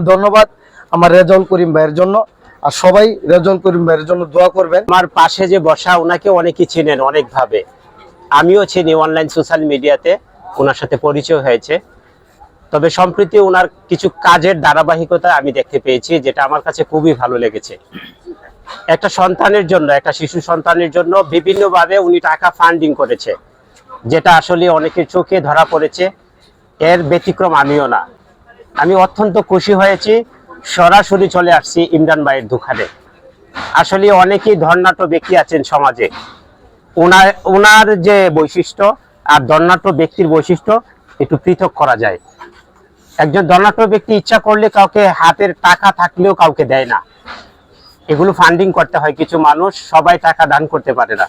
ধন্যবাদ আমার রেজাউল করিম ভাইয়ের জন্য। আর সবাই রেজাউল করিম ভাইয়ের জন্য দোয়া করবেন। আমার পাশে যে বসা ওনাকে অনেকেই চিনেন অনেকভাবে, আমিও চিনি অনলাইন সোশ্যাল মিডিয়াতে ওনার সাথে পরিচয় হয়েছে। তবে সম্প্রতি ওনার কিছু কাজের ধারাবাহিকতা আমি দেখতে পেয়েছি, যেটা আমার কাছে খুবই ভালো লেগেছে। একটা সন্তানের জন্য, একটা শিশু সন্তানের জন্য বিভিন্নভাবে উনি টাকা ফান্ডিং করেছে, যেটা আসলে অনেকের চোখে ধরা পড়েছে। এর ব্যতিক্রম আমিও না। আমি অত্যন্ত খুশি হয়েছি, সরাসরি চলে আসছি ইমরান ভাইয়ের দোকানে। আসলে অনেকেই ধর্নাঢ্য ব্যক্তি আছেন সমাজে, ওনার যে বৈশিষ্ট্য আর ধর্নাঢ্য ব্যক্তির বৈশিষ্ট্য একটু পৃথক করা যায়। একজন ধর্নাঢ্য ব্যক্তি ইচ্ছা করলে কাউকে হাতের টাকা থাকলেও কাউকে দেয় না, এগুলো ফান্ডিং করতে হয় কিছু মানুষ, সবাই টাকা দান করতে পারে না।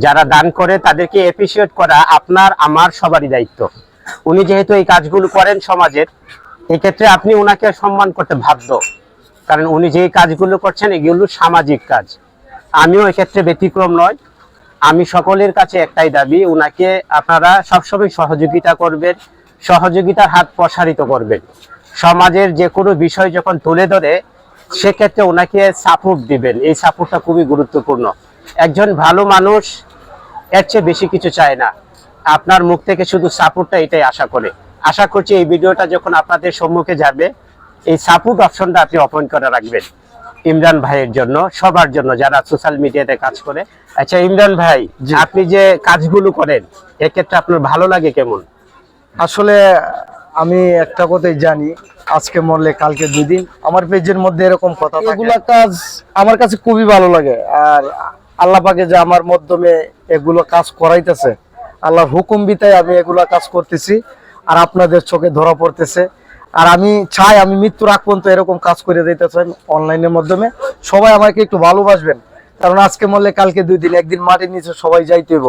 যারা দান করে তাদেরকে অ্যাপ্রিসিয়েট করা আপনার আমার সবারই দায়িত্ব। উনি যেহেতু এই কাজগুলো করেন সমাজের, এক্ষেত্রে আপনি ওনাকে সম্মান করতে বাধ্য, কারণ উনি যে কাজগুলো করছেন এগুলো সামাজিক কাজ। আমিও এক্ষেত্রে ব্যতিক্রম নয়। আমি সকলের কাছে একটাই দাবি, ওনাকে আপনারা সবসময় সহযোগিতা করবেন, সহযোগিতার হাত প্রসারিত করবেন। সমাজের যে কোনো বিষয় যখন তুলে ধরে সেক্ষেত্রে ওনাকে সাপোর্ট দিবেন, এই সাপোর্টটা খুবই গুরুত্বপূর্ণ। একজন ভালো মানুষ এর চেয়ে বেশি কিছু চায় না, আপনার মুখ থেকে শুধু সাপোর্টটা এটাই আশা করে। আশা করছি এই ভিডিওটা যখন আপনাদের সম্মুখে যাবে, এই সাপোর্ট অপশনটা আপনি ওপেন করে রাখবেন ইমরান ভাইয়ের জন্য, সবার জন্য যারা সোশ্যাল মিডিয়াতে কাজ করে। আচ্ছা ইমরান ভাই, আপনি যে কাজগুলো করেন এক্ষেত্রে আপনার ভালো লাগে কেমন? আসলে আমি একটা কথাই জানি, আজকে মরলে কালকে দুদিন। আমার পেজের মধ্যে এরকম কথা, এগুলা কাজ আমার কাছে খুবই ভালো লাগে। আর আল্লাহ পাকে যে আমার মাধ্যমে এগুলো কাজ করাইতেছে, আল্লাহর হুকুম বিতায় আমি এগুলা কাজ করতেছি, আর আপনাদের চোখে ধরা পড়তেছে। আর আমি চাই আমি মৃত্যুর আগ পর্যন্ত এরকম কাজ করে দিতে চাই অনলাইনের মাধ্যমে। সবাই আমাকে একটু ভালোবাসবেন, কারণ আজকে মরলে কালকে দুই দিন, একদিন মাটির নিচে সবাই যাইতে হইব।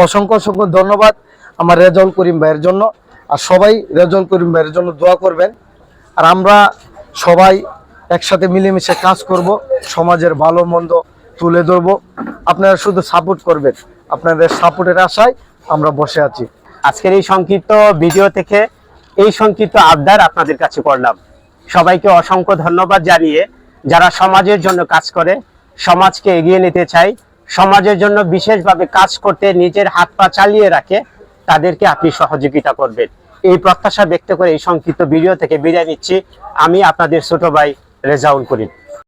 অসংখ্য অসংখ্য ধন্যবাদ আমার রেজাউল করিম ভাইয়ের জন্য। আর সবাই রেজাউল করিম ভাইয়ের জন্য দোয়া করবেন। আর আমরা সবাই একসাথে মিলেমিশে কাজ করব, সমাজের ভালো মন্দ তুলে ধরবো। আপনারা শুধু সাপোর্ট করবেন, আপনাদের সাপোর্টের আশায় আমরা বসে আছি। আজকের এই সংক্ষিপ্ত ভিডিও থেকে এই সংক্ষিপ্ত আবদার আপনাদের কাছে করলাম। সবাইকে অসংখ্য ধন্যবাদ জানিয়ে, যারা সমাজের জন্য কাজ করে, সমাজকে এগিয়ে নিতে চায়, সমাজের জন্য বিশেষভাবে কাজ করতে নিজের হাত পা চালিয়ে রাখে, তাদেরকে আপনি সহযোগিতা করবেন, এই প্রত্যাশা ব্যক্ত করে এই সংক্ষিপ্ত ভিডিও থেকে বিদায় নিচ্ছি। আমি আপনাদের ছোট ভাই রেজাউল করিম।